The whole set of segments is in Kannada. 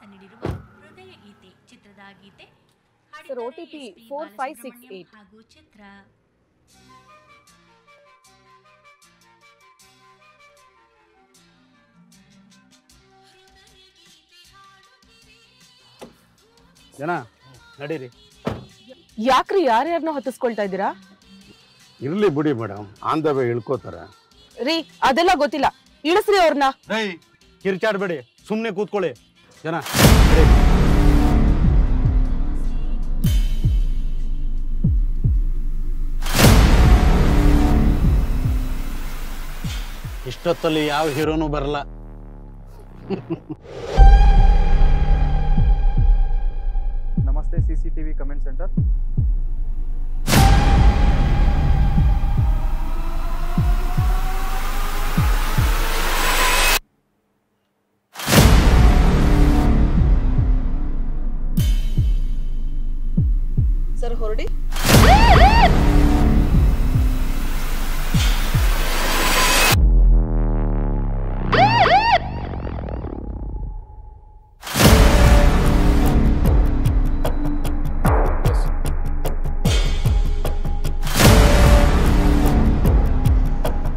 ಸಂಗೀತ ನೀಡಿರುವ ಹೃದಯ ಗೀತೆ ಚಿತ್ರದ ಗೀತೆ ಸರ್ OTP 4568 ಹಾಗೂ ಚಿತ್ರ. ಜನ ನಡೀರಿ. ಯಾಕ್ರಿ ಯಾರ್ಯಾರನ್ನ ಹತ್ತಿಸ್ಕೊಳ್ತಾ ಇದ್ದೀರಾ? ಇರ್ಲಿ ಬಿಡಿ ಮೇಡಮ್, ಆನ್ ದ ವೇ ಇಳ್ಕೋತಾರ. ರೀ ಅದೆಲ್ಲ ಗೊತ್ತಿಲ್ಲ, ಇಳಿಸ್ರಿ ಅವ್ರನ್ನ. ಕಿರ್ಚಾಡ್ಬೇಡಿ, ಸುಮ್ನೆ ಕೂತ್ಕೊಳ್ಳಿ. ಜನ ಇಷ್ಟೊತ್ತಲ್ಲಿ ಯಾವ ಹೀರೋನು ಬರಲ್ಲ. ನಮಸ್ತೆ CCTV ಕಮೆಂಟ್ ಸೆಂಟರ್. ಸರ್ ಹೊರಡಿ.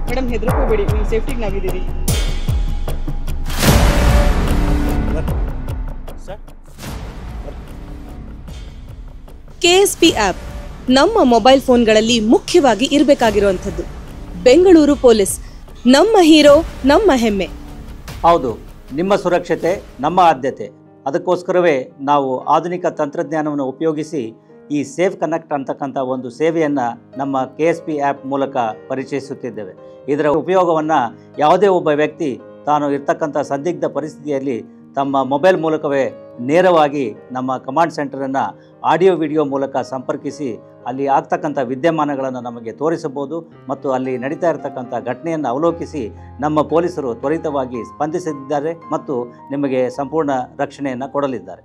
ಮೇಡಮ್ ಹೆದರ್ಕೋಬೇಡಿ, ನಿಮ್ಮ ಸೇಫ್ಟಿಗೆ ನಾವಿದ್ದೀವಿ. KSP ಆ್ಯಪ್ ನಮ್ಮ ಮೊಬೈಲ್ ಫೋನ್ಗಳಲ್ಲಿ ಮುಖ್ಯವಾಗಿ ಇರಬೇಕಾಗಿರುವಂಥದ್ದು. ಬೆಂಗಳೂರು ಪೊಲೀಸ್, ನಮ್ಮ ಹೀರೋ ನಮ್ಮ ಹೆಮ್ಮೆ. ಹೌದು, ನಿಮ್ಮ ಸುರಕ್ಷತೆ ನಮ್ಮ ಆದ್ಯತೆ. ಅದಕ್ಕೋಸ್ಕರವೇ ನಾವು ಆಧುನಿಕ ತಂತ್ರಜ್ಞಾನವನ್ನು ಉಪಯೋಗಿಸಿ ಈ ಸೇಫ್ ಕನೆಕ್ಟ್ ಅಂತಕ್ಕಂಥ ಒಂದು ಸೇವೆಯನ್ನು ನಮ್ಮ KSP ಆ್ಯಪ್ ಮೂಲಕ ಪರಿಚಯಿಸುತ್ತಿದ್ದೇವೆ. ಇದರ ಉಪಯೋಗವನ್ನು ಯಾವುದೇ ಒಬ್ಬ ವ್ಯಕ್ತಿ ತಾನು ಇರ್ತಕ್ಕಂಥ ಸಂದಿಗ್ಧ ಪರಿಸ್ಥಿತಿಯಲ್ಲಿ ತಮ್ಮ ಮೊಬೈಲ್ ಮೂಲಕವೇ ನೇರವಾಗಿ ನಮ್ಮ ಕಮಾಂಡ್ ಸೆಂಟರನ್ನು ಆಡಿಯೋ ವಿಡಿಯೋ ಮೂಲಕ ಸಂಪರ್ಕಿಸಿ ಅಲ್ಲಿ ಆಗ್ತಕ್ಕಂಥ ವಿದ್ಯಮಾನಗಳನ್ನು ನಮಗೆ ತೋರಿಸಬಹುದು ಮತ್ತು ಅಲ್ಲಿ ನಡೀತಾ ಇರತಕ್ಕಂಥ ಘಟನೆಯನ್ನು ಅವಲೋಕಿಸಿ ನಮ್ಮ ಪೊಲೀಸರು ತ್ವರಿತವಾಗಿ ಸ್ಪಂದಿಸಿದ್ದಾರೆ ಮತ್ತು ನಿಮಗೆ ಸಂಪೂರ್ಣ ರಕ್ಷಣೆಯನ್ನು ಕೊಡಲಿದ್ದಾರೆ.